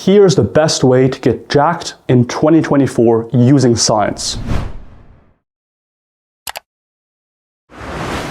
Here's the best way to get jacked in 2024 using science.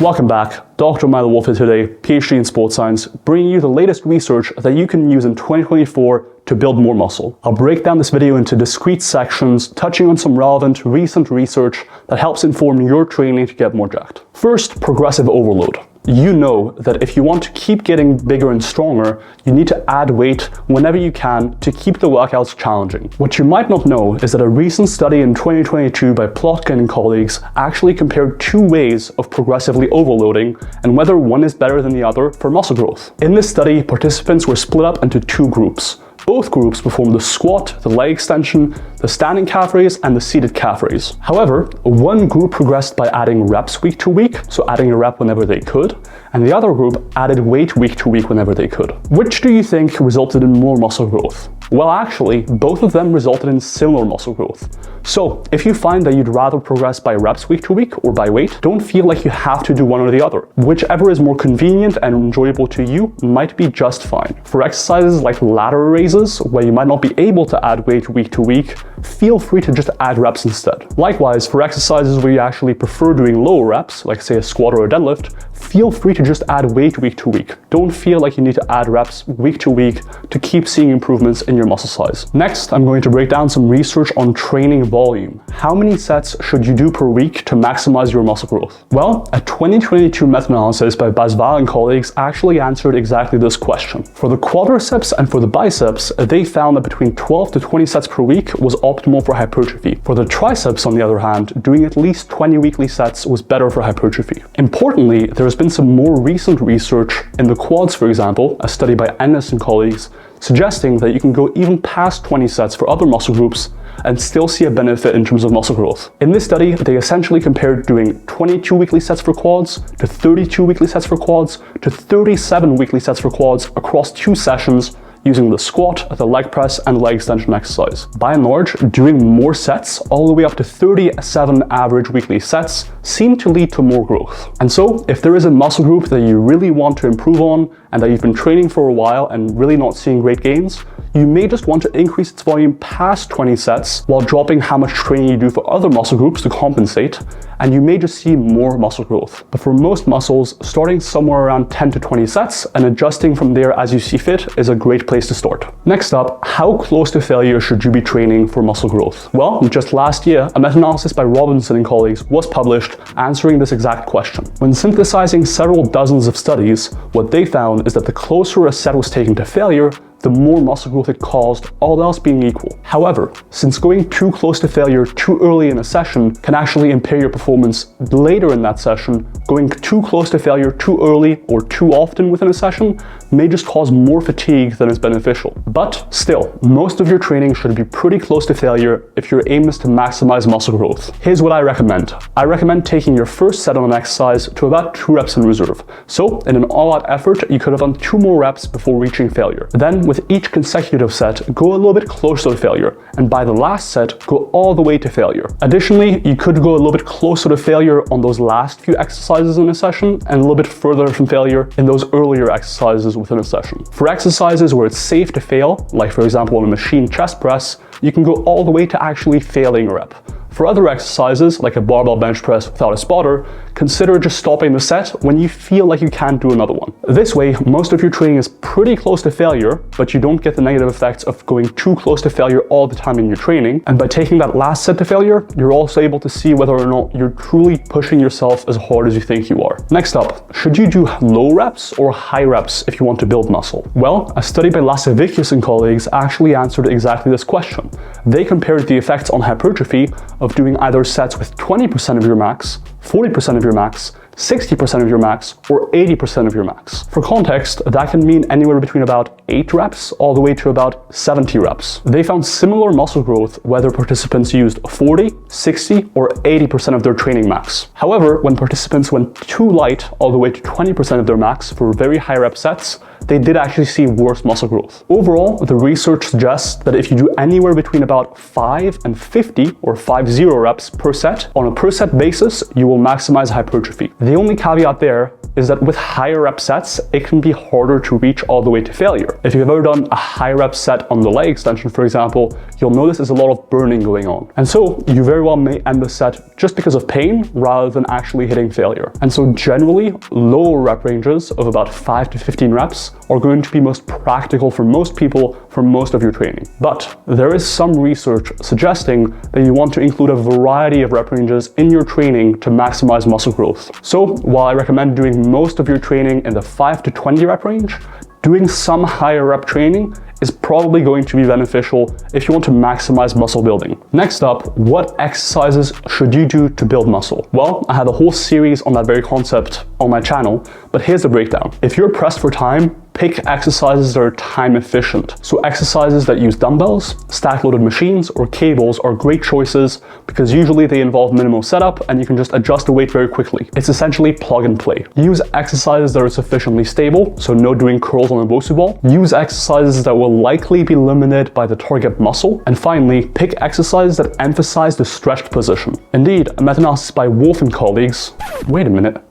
Welcome back. Dr. Milo Wolf here today, PhD in sports science, bringing you the latest research that you can use in 2024 to build more muscle. I'll break down this video into discrete sections, touching on some relevant recent research that helps inform your training to get more jacked. First, progressive overload. You know that if you want to keep getting bigger and stronger, you need to add weight whenever you can to keep the workouts challenging. What you might not know is that a recent study in 2022 by Plotkin and colleagues actually compared two ways of progressively overloading and whether one is better than the other for muscle growth. In this study, participants were split up into two groups. Both groups performed the squat, the leg extension, the standing calf raise, and the seated calf raise. However, one group progressed by adding reps week to week, so adding a rep whenever they could, and the other group added weight week to week whenever they could. Which do you think resulted in more muscle growth? Well, actually, both of them resulted in similar muscle growth. So, if you find that you'd rather progress by reps week to week or by weight, don't feel like you have to do one or the other. Whichever is more convenient and enjoyable to you might be just fine. For exercises like ladder raises, where you might not be able to add weight week to week, feel free to just add reps instead. Likewise, for exercises where you actually prefer doing lower reps, like say a squat or a deadlift, feel free to just add weight week to week. Don't feel like you need to add reps week to week to keep seeing improvements in your muscle size. Next, I'm going to break down some research on training volume. How many sets should you do per week to maximize your muscle growth? Well, a 2022 meta-analysis by Basval and colleagues actually answered exactly this question. For the quadriceps and for the biceps, they found that between 12 to 20 sets per week was optimal for hypertrophy. For the triceps, on the other hand, doing at least 20 weekly sets was better for hypertrophy. Importantly, there's been some more recent research in the quads, for example, a study by Ennis and colleagues, suggesting that you can go even past 20 sets for other muscle groups and still see a benefit in terms of muscle growth. In this study, they essentially compared doing 22 weekly sets for quads to 32 weekly sets for quads to 37 weekly sets for quads across 2 sessions using the squat, the leg press, and leg extension exercise. By and large, doing more sets, all the way up to 37 average weekly sets, seem to lead to more growth. And so, if there is a muscle group that you really want to improve on, and that you've been training for a while and really not seeing great gains, you may just want to increase its volume past 20 sets while dropping how much training you do for other muscle groups to compensate, and you may just see more muscle growth. But for most muscles, starting somewhere around 10 to 20 sets and adjusting from there as you see fit is a great place to start. Next up, how close to failure should you be training for muscle growth? Well, just last year, a meta-analysis by Robinson and colleagues was published answering this exact question. When synthesizing several dozens of studies, what they found is that the closer a set was taken to failure, the more muscle growth it caused, all else being equal. However, since going too close to failure too early in a session can actually impair your performance later in that session, going too close to failure too early or too often within a session may just cause more fatigue than is beneficial. But still, most of your training should be pretty close to failure if your aim is to maximize muscle growth. Here's what I recommend. I recommend taking your first set on an exercise to about 2 reps in reserve. So, in an all-out effort, you could have done 2 more reps before reaching failure. Then, with each consecutive set, go a little bit closer to failure, and by the last set, go all the way to failure. Additionally, you could go a little bit closer to failure on those last few exercises in a session, and a little bit further from failure in those earlier exercises within a session. For exercises where it's safe to fail, like for example on a machine chest press, you can go all the way to actually failing a rep. For other exercises, like a barbell bench press without a spotter, consider just stopping the set when you feel like you can't do another one. This way, most of your training is pretty close to failure, but you don't get the negative effects of going too close to failure all the time in your training. And by taking that last set to failure, you're also able to see whether or not you're truly pushing yourself as hard as you think you are. Next up, should you do low reps or high reps if you want to build muscle? Well, a study by Lasavicius and colleagues actually answered exactly this question. They compared the effects on hypertrophy of doing either sets with 20% of your max, 40% of your max, 60% of your max, or 80% of your max. For context, that can mean anywhere between about 8 reps all the way to about 70 reps. They found similar muscle growth whether participants used 40, 60, or 80% of their training max. However, when participants went too light all the way to 20% of their max for very high rep sets, they did actually see worse muscle growth. Overall, the research suggests that if you do anywhere between about 5 and 50 or 50 reps per set, on a per set basis, you will maximize hypertrophy. The only caveat there is that with higher rep sets, it can be harder to reach all the way to failure. If you've ever done a high rep set on the leg extension, for example, you'll notice there's a lot of burning going on. And so you very well may end the set just because of pain rather than actually hitting failure. And so generally, lower rep ranges of about 5 to 15 reps are going to be most practical for most people for most of your training. But there is some research suggesting that you want to include a variety of rep ranges in your training to maximize muscle growth. So while I recommend doing most of your training in the 5 to 20 rep range, doing some higher rep training is probably going to be beneficial if you want to maximize muscle building. Next up, what exercises should you do to build muscle? Well, I have a whole series on that very concept on my channel, but here's the breakdown. If you're pressed for time, pick exercises that are time efficient. So exercises that use dumbbells, stack loaded machines, or cables are great choices because usually they involve minimal setup and you can just adjust the weight very quickly. It's essentially plug and play. Use exercises that are sufficiently stable, so no doing curls on a Bosu ball. Use exercises that will likely be limited by the target muscle. And finally, pick exercises that emphasize the stretched position. Indeed, a meta-analysis by Wolf and colleagues, wait a minute,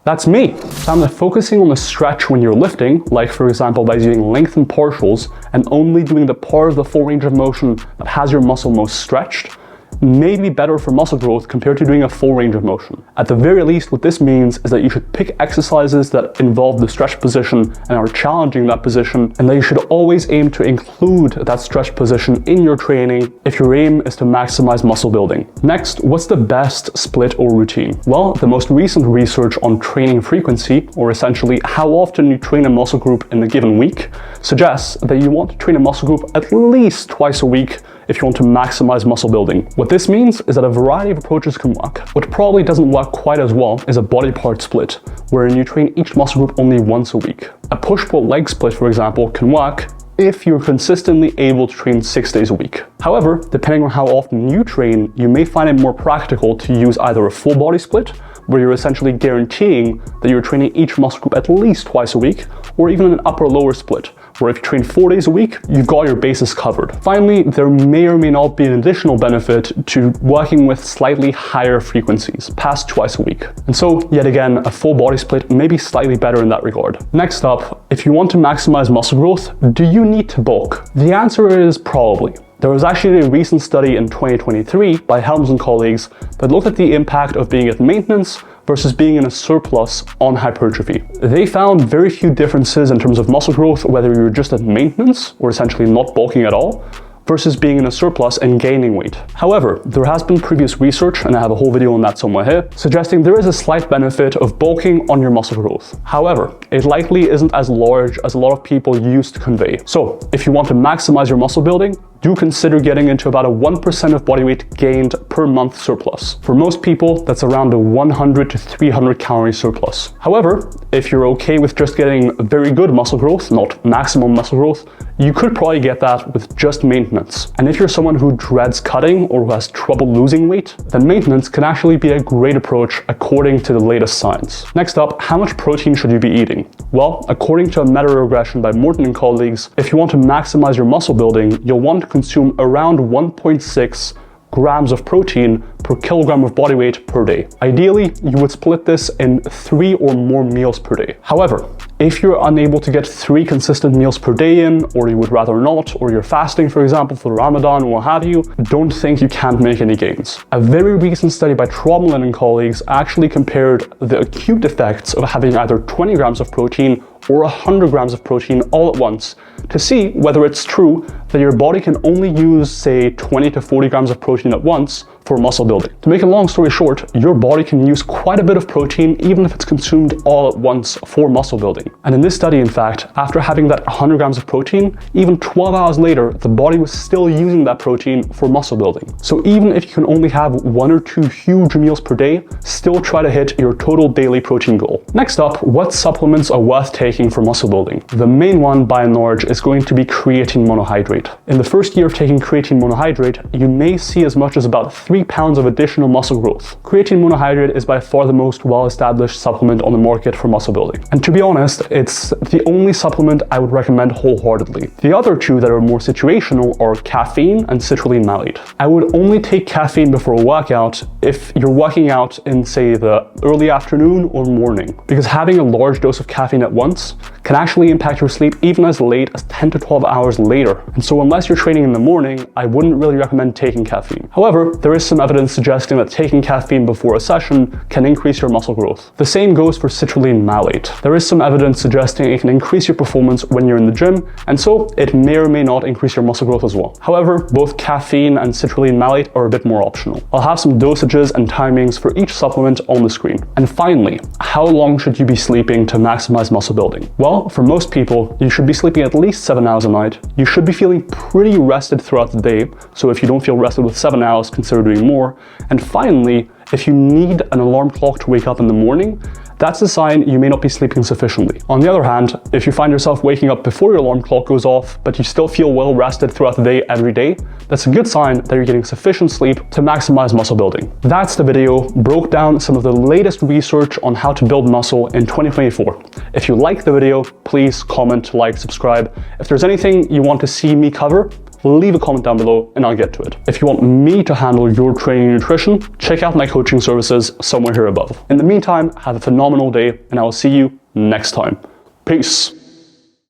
that's me, found that focusing on the stretch when you're lifting, like for example by using lengthened partials and only doing the part of the full range of motion that has your muscle most stretched, may be better for muscle growth compared to doing a full range of motion. At the very least, what this means is that you should pick exercises that involve the stretched position and are challenging that position, and that you should always aim to include that stretched position in your training if your aim is to maximize muscle building. Next, what's the best split or routine? Well, the most recent research on training frequency, or essentially how often you train a muscle group in a given week, suggests that you want to train a muscle group at least twice a week if you want to maximize muscle building. What this means is that a variety of approaches can work. What probably doesn't work quite as well is a body part split, wherein you train each muscle group only once a week. A push-pull leg split, for example, can work if you're consistently able to train 6 days a week. However, depending on how often you train, you may find it more practical to use either a full body split, where you're essentially guaranteeing that you're training each muscle group at least twice a week, or even an upper-lower split, where if you train 4 days a week, you've got your bases covered. Finally, there may or may not be an additional benefit to working with slightly higher frequencies, past twice a week. And so, yet again, a full body split may be slightly better in that regard. Next up, if you want to maximize muscle growth, do you need to bulk? The answer is probably. There was actually a recent study in 2023 by Helms and colleagues that looked at the impact of being at maintenance versus being in a surplus on hypertrophy. They found very few differences in terms of muscle growth, whether you're just at maintenance or essentially not bulking at all, versus being in a surplus and gaining weight. However, there has been previous research, and I have a whole video on that somewhere here, suggesting there is a slight benefit of bulking on your muscle growth. However, it likely isn't as large as a lot of people used to convey. So, if you want to maximize your muscle building, do consider getting into about a 1% of body weight gained per month surplus. For most people, that's around a 100 to 300 calorie surplus. However, if you're okay with just getting very good muscle growth, not maximum muscle growth, you could probably get that with just maintenance. And if you're someone who dreads cutting or who has trouble losing weight, then maintenance can actually be a great approach according to the latest science. Next up, how much protein should you be eating? Well, according to a meta-regression by Morton and colleagues, if you want to maximize your muscle building, you'll want to consume around 1.6 grams of protein per kilogram of body weight per day. Ideally, you would split this in 3 or more meals per day. However, if you're unable to get 3 consistent meals per day in, or you would rather not, or you're fasting, for example, for Ramadan or what have you, don't think you can't make any gains. A very recent study by Trommelin and colleagues actually compared the acute effects of having either 20 grams of protein or 100 grams of protein all at once to see whether it's true that your body can only use, say, 20 to 40 grams of protein at once for muscle building. To make a long story short, your body can use quite a bit of protein even if it's consumed all at once for muscle building. And in this study, in fact, after having that 100 grams of protein, even 12 hours later, the body was still using that protein for muscle building. So even if you can only have 1 or 2 huge meals per day, still try to hit your total daily protein goal. Next up, what supplements are worth taking for muscle building? The main one, by and large, is is going to be creatine monohydrate. In the first year of taking creatine monohydrate, you may see as much as about 3 pounds of additional muscle growth. Creatine monohydrate is by far the most well-established supplement on the market for muscle building. And to be honest, it's the only supplement I would recommend wholeheartedly. The other two that are more situational are caffeine and citrulline malate. I would only take caffeine before a workout if you're working out in, say, the early afternoon or morning, because having a large dose of caffeine at once can actually impact your sleep even as late as 10 to 12 hours later. And so unless you're training in the morning, I wouldn't really recommend taking caffeine. However, there is some evidence suggesting that taking caffeine before a session can increase your muscle growth. The same goes for citrulline malate. There is some evidence suggesting it can increase your performance when you're in the gym, and so it may or may not increase your muscle growth as well. However, both caffeine and citrulline malate are a bit more optional. I'll have some dosages and timings for each supplement on the screen. And finally, how long should you be sleeping to maximize muscle building? Well, for most people, you should be sleeping at least 7 hours a night. You should be feeling pretty rested throughout the day, so if you don't feel rested with 7 hours, consider doing more. And finally, if you need an alarm clock to wake up in the morning, that's a sign you may not be sleeping sufficiently. On the other hand, if you find yourself waking up before your alarm clock goes off, but you still feel well rested throughout the day every day, that's a good sign that you're getting sufficient sleep to maximize muscle building. That's the video, broke down some of the latest research on how to build muscle in 2024. If you like the video, please comment, like, subscribe. If there's anything you want to see me cover, leave a comment down below and I'll get to it. If you want me to handle your training and nutrition, check out my coaching services somewhere here above. In the meantime, have a phenomenal day and I will see you next time. Peace.